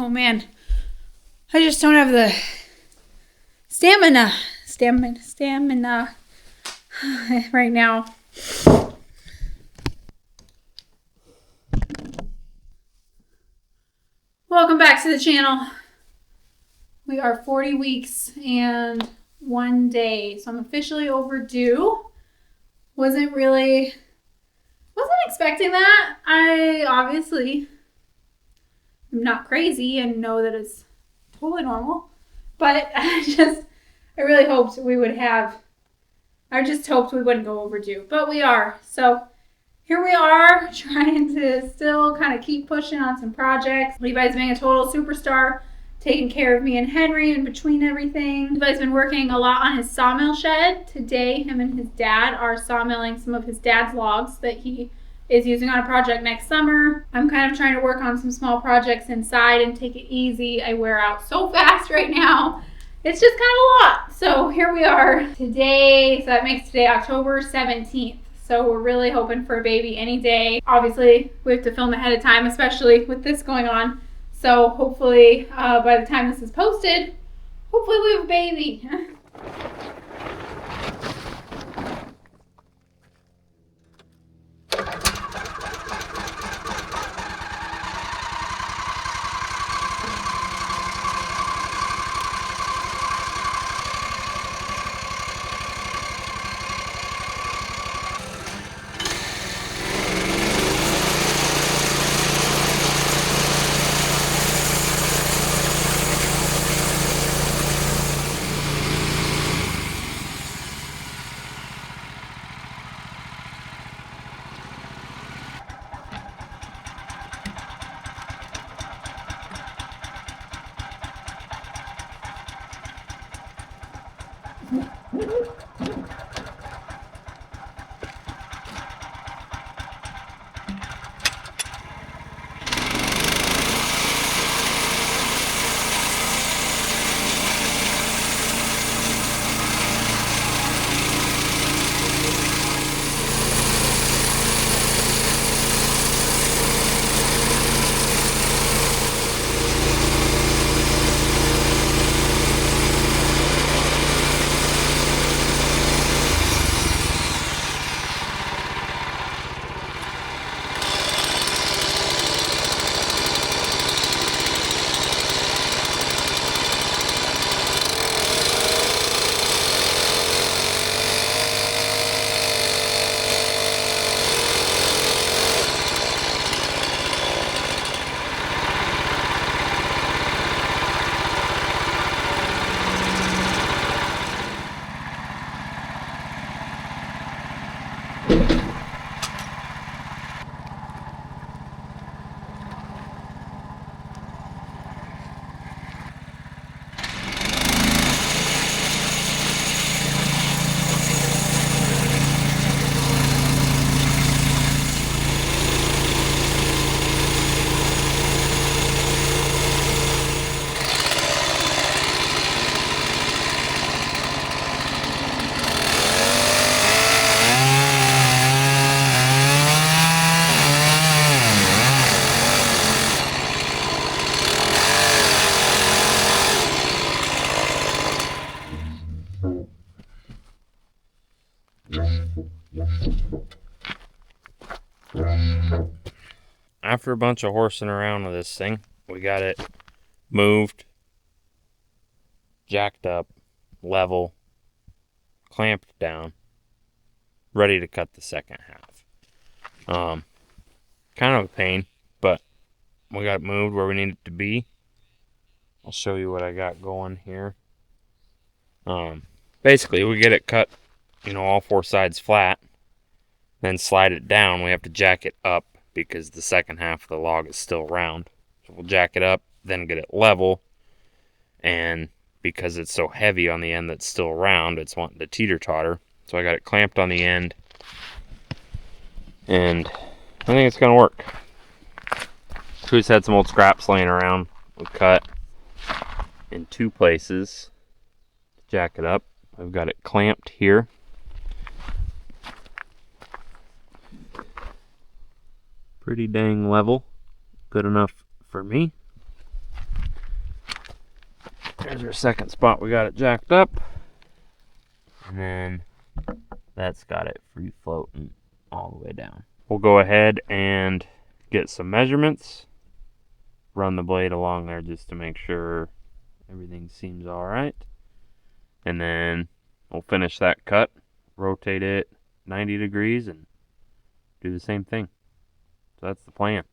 Oh man, I just don't have the stamina right now. Welcome back to the channel. We are 40 weeks and 1 day, so I'm officially overdue. Wasn't expecting that. I obviously am not crazy and know that it's totally normal, but I really hoped we would have, I just hoped we wouldn't go overdue, but we are. So here we are, trying to still kind of keep pushing on some projects. Levi's being a total superstar, taking care of me and Henry in between everything. Levi's been working a lot on his sawmill shed. Today, him and his dad are sawmilling some of his dad's logs that he is using on a project next summer. I'm kind of trying to work on some small projects inside and take it easy. I wear out so fast right now. It's just kind of a lot. So here we are today. So that makes today October 17th. So we're really hoping for a baby any day. Obviously, we have to film ahead of time, especially with this going on. So hopefully, by the time this is posted, hopefully we have a baby. After a bunch of horsing around with this thing, we got it moved, jacked up, level, clamped down, ready to cut the second half. Kind of a pain, but we got it moved where we need it to be. I'll show you what I got going here. Basically, we get it cut, all four sides flat, then slide it down. We have to jack it up because the second half of the log is still round. So we'll jack it up, then get it level, and because it's so heavy on the end that's still round, it's wanting to teeter-totter. So I got it clamped on the end, and I think it's gonna work. We just had some old scraps laying around. We cut in two places to jack it up. I've got it clamped here. Pretty dang level. Good enough for me. There's our second spot we got it jacked up. And then that's got it free floating all the way down. We'll go ahead and get some measurements. Run the blade along there just to make sure everything seems alright. And then we'll finish that cut, rotate it 90 degrees, and do the same thing. So that's the plan.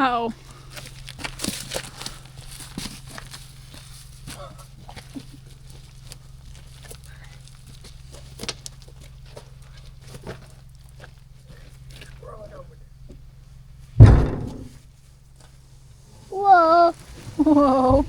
Uh-oh. Whoa. Whoa.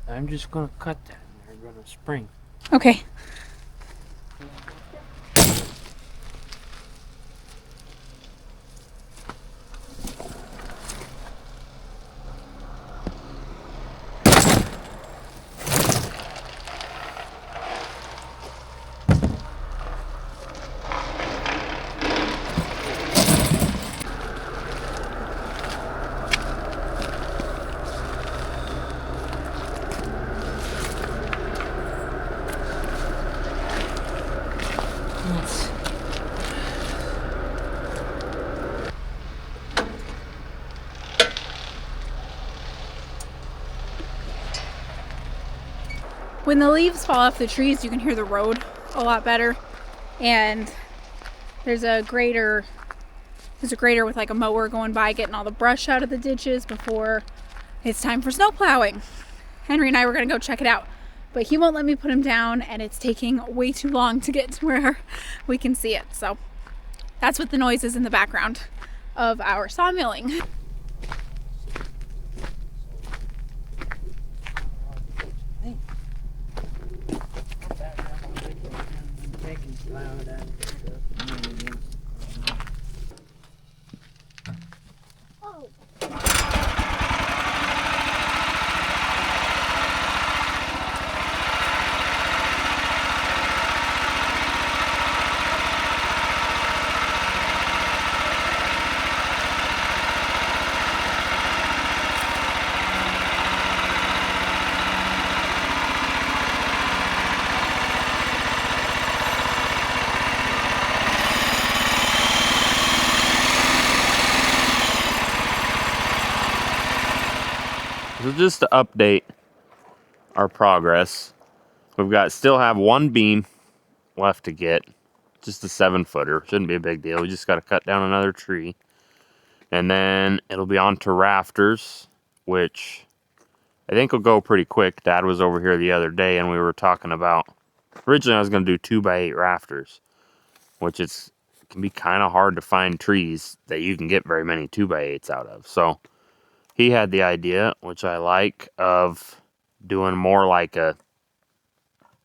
I'm just gonna cut that and they're gonna spring. Okay. When the leaves fall off the trees, you can hear the road a lot better. And there's a grader with like a mower going by, getting all the brush out of the ditches before it's time for snow plowing. Henry and I were gonna go check it out, but he won't let me put him down, and it's taking way too long to get to where we can see it. So that's what the noise is in the background of our sawmilling. So just to update our progress, still have one beam left to get, just a 7-footer. Shouldn't be a big deal. We just got to cut down another tree, and then it'll be on to rafters, which I think will go pretty quick. Dad was over here the other day, and we were talking about, originally I was going to do 2x8 rafters, which can be kind of hard to find trees that you can get very many 2x8s out of. So he had the idea, which I like, of doing more like a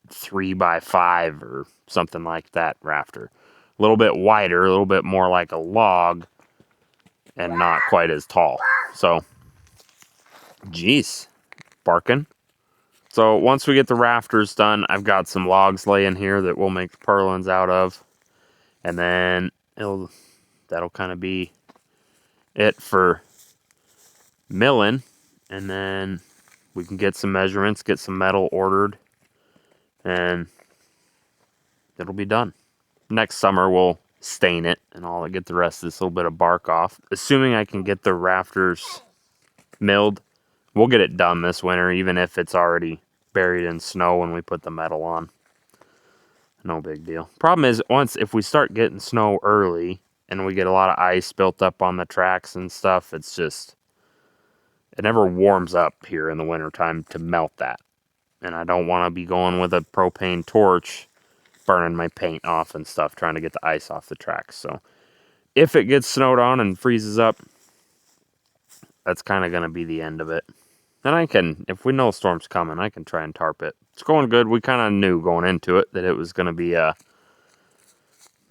3x5 or something like that rafter. A little bit wider, a little bit more like a log, and not quite as tall. So, geez, barking. So once we get the rafters done, I've got some logs laying here that we'll make the purlins out of. And then that'll kind of be it for milling, and then we can get some measurements, get some metal ordered, and it'll be done. Next summer we'll stain it and all that, get the rest of this little bit of bark off. Assuming I can get the rafters milled, we'll get it done this winter, even if it's already buried in snow when we put the metal on. No big deal. Problem is, if we start getting snow early and we get a lot of ice built up on the tracks and stuff, it never warms up here in the wintertime to melt that. And I don't want to be going with a propane torch, burning my paint off and stuff, trying to get the ice off the tracks. So if it gets snowed on and freezes up, that's kind of going to be the end of it. And if we know a storm's coming, I can try and tarp it. It's going good. We kind of knew going into it that it was going to be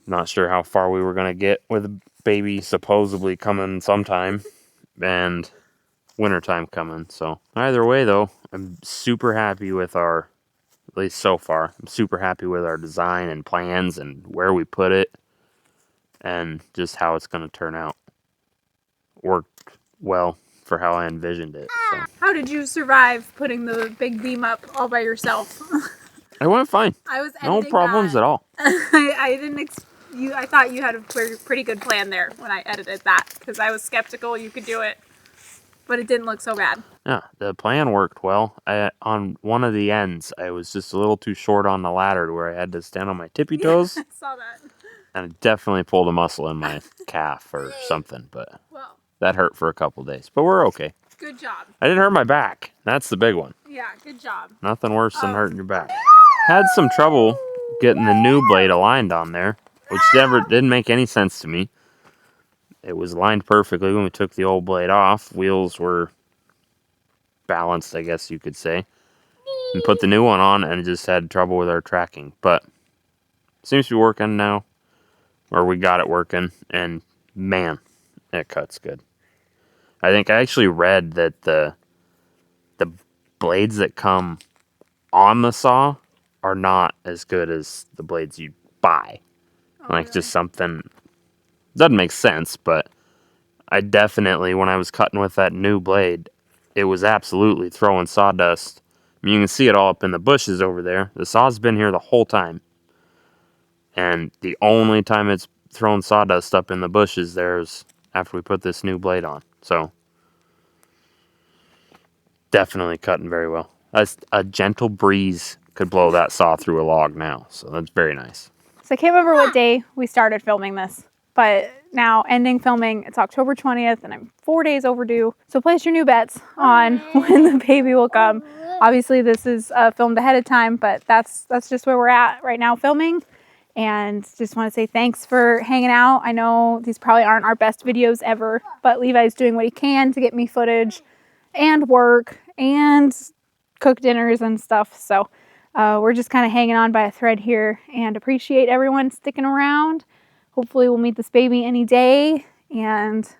not sure how far we were going to get with a baby supposedly coming sometime, and wintertime coming. So either way, though, I'm super happy with at least so far, I'm super happy with our design and plans and where we put it and just how it's going to turn out. Worked well for how I envisioned it. So. How did you survive putting the big beam up all by yourself? It went fine. I was no problems at all. I didn't I thought you had a pretty good plan there when I edited that, because I was skeptical you could do it, but it didn't look so bad. Yeah, the plan worked well. On one of the ends, I was just a little too short on the ladder to where I had to stand on my tippy toes. I saw that. And I definitely pulled a muscle in my calf or something, but Well, that hurt for a couple days. But we're okay. good job. I didn't hurt my back. That's the big one. Yeah, good job. Nothing worse than hurting your back. Had some trouble getting the new blade aligned on there, which didn't make any sense to me. It was aligned perfectly when we took the old blade off. Wheels were balanced, I guess you could say. And put the new one on and just had trouble with our tracking. But seems to be working now. Or we got it working. And man, it cuts good. I think I actually read that the blades that come on the saw are not as good as the blades you buy. Like, just something doesn't make sense, but I definitely, when I was cutting with that new blade, it was absolutely throwing sawdust. I mean, you can see it all up in the bushes over there. The saw's been here the whole time. And the only time it's thrown sawdust up in the bushes there's after we put this new blade on. So, definitely cutting very well. A gentle breeze could blow that saw through a log now. So, that's very nice. So I can't remember what day we started filming this, but now ending filming, it's October 20th and I'm 4 days overdue. So place your new bets on when the baby will come. Obviously this is filmed ahead of time, but that's just where we're at right now filming. And just want to say thanks for hanging out. I know these probably aren't our best videos ever, but Levi's doing what he can to get me footage and work and cook dinners and stuff. So we're just kind of hanging on by a thread here and appreciate everyone sticking around. Hopefully we'll meet this baby any day and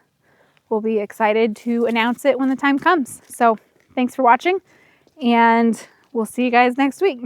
we'll be excited to announce it when the time comes. So thanks for watching and we'll see you guys next week.